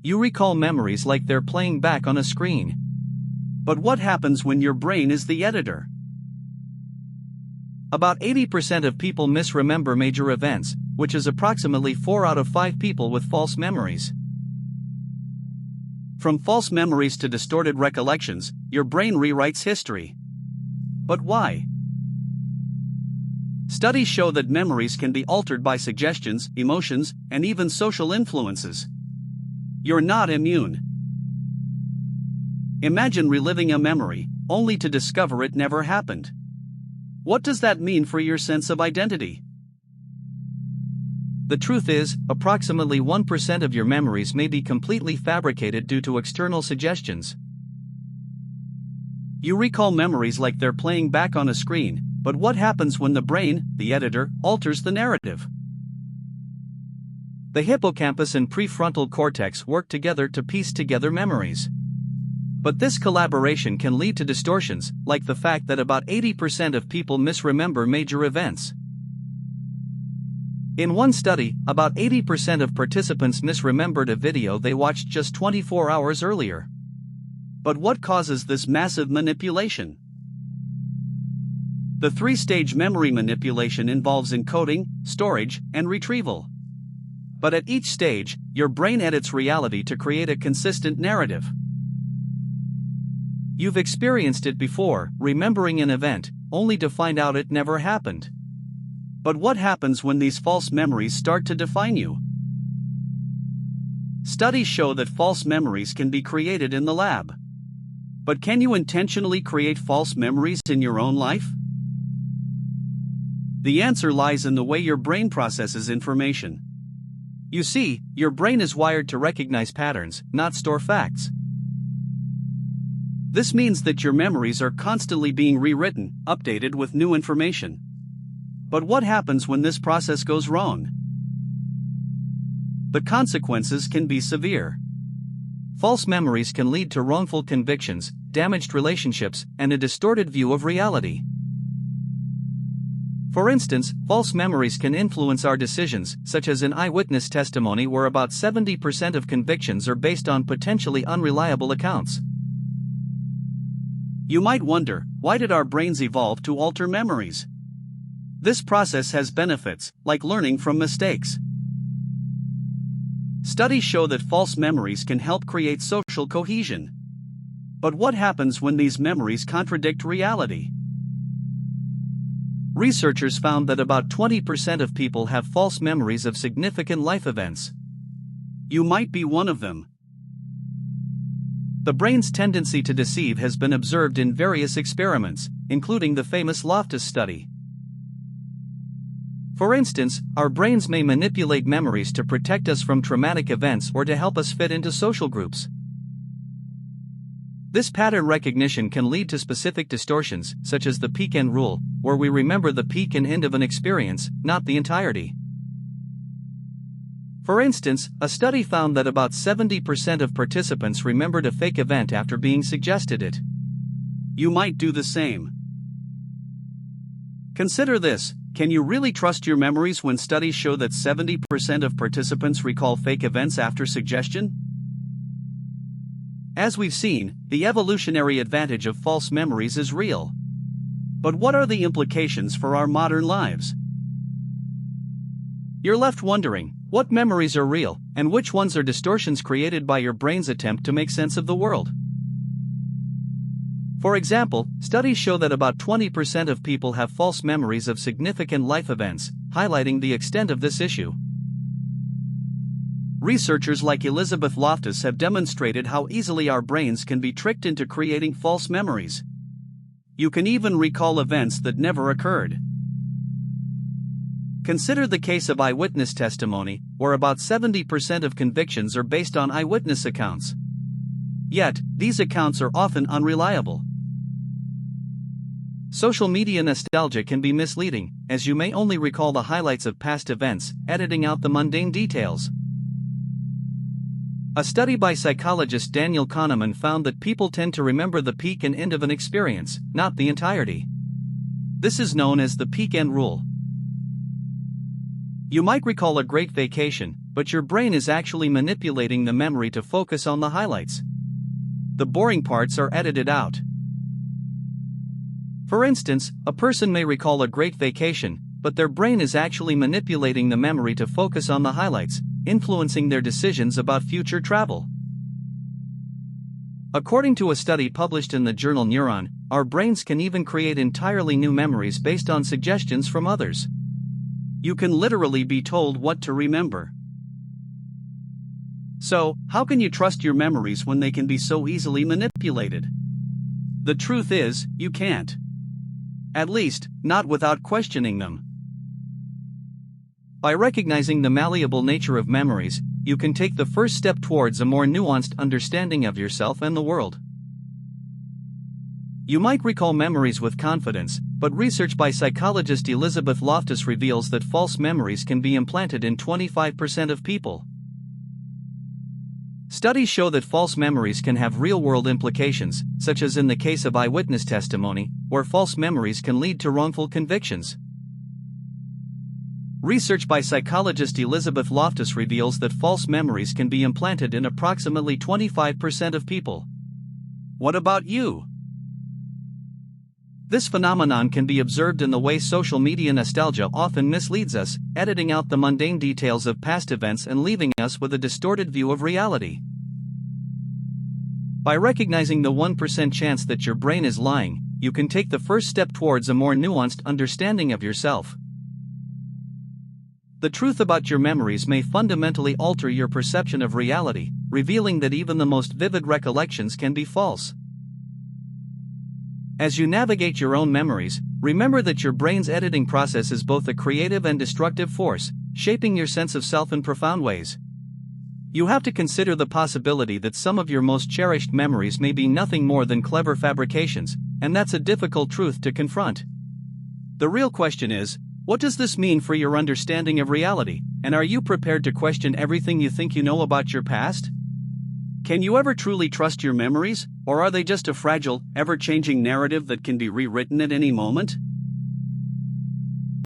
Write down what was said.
You recall memories like they're playing back on a screen. But what happens when your brain is the editor? About 80% of people misremember major events, which is approximately 4 out of 5 people with false memories. From false memories to distorted recollections, your brain rewrites history. But why? Studies show that memories can be altered by suggestions, emotions, and even social influences. You're not immune. Imagine reliving a memory, only to discover it never happened. What does that mean for your sense of identity? The truth is, approximately 1% of your memories may be completely fabricated due to external suggestions. You recall memories like they're playing back on a screen, but what happens when the brain, the editor, alters the narrative? The hippocampus and prefrontal cortex work together to piece together memories. But this collaboration can lead to distortions, like the fact that about 80% of people misremember major events. In one study, about 80% of participants misremembered a video they watched just 24 hours earlier. But what causes this massive manipulation? The three-stage memory manipulation involves encoding, storage, and retrieval. But at each stage, your brain edits reality to create a consistent narrative. You've experienced it before, remembering an event, only to find out it never happened. But what happens when these false memories start to define you? Studies show that false memories can be created in the lab. But can you intentionally create false memories in your own life? The answer lies in the way your brain processes information. You see, your brain is wired to recognize patterns, not store facts. This means that your memories are constantly being rewritten, updated with new information. But what happens when this process goes wrong? The consequences can be severe. False memories can lead to wrongful convictions, damaged relationships, and a distorted view of reality. For instance, false memories can influence our decisions, such as in eyewitness testimony where about 70% of convictions are based on potentially unreliable accounts. You might wonder, why did our brains evolve to alter memories? This process has benefits, like learning from mistakes. Studies show that false memories can help create social cohesion. But what happens when these memories contradict reality? Researchers found that about 20% of people have false memories of significant life events. You might be one of them. The brain's tendency to deceive has been observed in various experiments, including the famous Loftus study. For instance, our brains may manipulate memories to protect us from traumatic events or to help us fit into social groups. This pattern recognition can lead to specific distortions, such as the peak-end rule, where we remember the peak and end of an experience, not the entirety. For instance, a study found that about 70% of participants remembered a fake event after being suggested it. You might do the same. Consider this: can you really trust your memories when studies show that 70% of participants recall fake events after suggestion? As we've seen, the evolutionary advantage of false memories is real. But what are the implications for our modern lives? You're left wondering, what memories are real, and which ones are distortions created by your brain's attempt to make sense of the world? For example, studies show that about 20% of people have false memories of significant life events, highlighting the extent of this issue. Researchers like Elizabeth Loftus have demonstrated how easily our brains can be tricked into creating false memories. You can even recall events that never occurred. Consider the case of eyewitness testimony, where about 70% of convictions are based on eyewitness accounts. Yet, these accounts are often unreliable. Social media nostalgia can be misleading, as you may only recall the highlights of past events, editing out the mundane details. A study by psychologist Daniel Kahneman found that people tend to remember the peak and end of an experience, not the entirety. This is known as the peak-end rule. You might recall a great vacation, but your brain is actually manipulating the memory to focus on the highlights. The boring parts are edited out. For instance, a person may recall a great vacation, but their brain is actually manipulating the memory to focus on the highlights, influencing their decisions about future travel. According to a study published in the journal Neuron, our brains can even create entirely new memories based on suggestions from others. You can literally be told what to remember. So, how can you trust your memories when they can be so easily manipulated? The truth is, you can't. At least, not without questioning them. By recognizing the malleable nature of memories, you can take the first step towards a more nuanced understanding of yourself and the world. You might recall memories with confidence, but research by psychologist Elizabeth Loftus reveals that false memories can be implanted in 25% of people. Studies show that false memories can have real-world implications, such as in the case of eyewitness testimony, where false memories can lead to wrongful convictions. Research by psychologist Elizabeth Loftus reveals that false memories can be implanted in approximately 25% of people. What about you? This phenomenon can be observed in the way social media nostalgia often misleads us, editing out the mundane details of past events and leaving us with a distorted view of reality. By recognizing the 1% chance that your brain is lying, you can take the first step towards a more nuanced understanding of yourself. The truth about your memories may fundamentally alter your perception of reality, revealing that even the most vivid recollections can be false. As you navigate your own memories, remember that your brain's editing process is both a creative and destructive force, shaping your sense of self in profound ways. You have to consider the possibility that some of your most cherished memories may be nothing more than clever fabrications, and that's a difficult truth to confront. The real question is, what does this mean for your understanding of reality, and are you prepared to question everything you think you know about your past? Can you ever truly trust your memories, or are they just a fragile, ever-changing narrative that can be rewritten at any moment?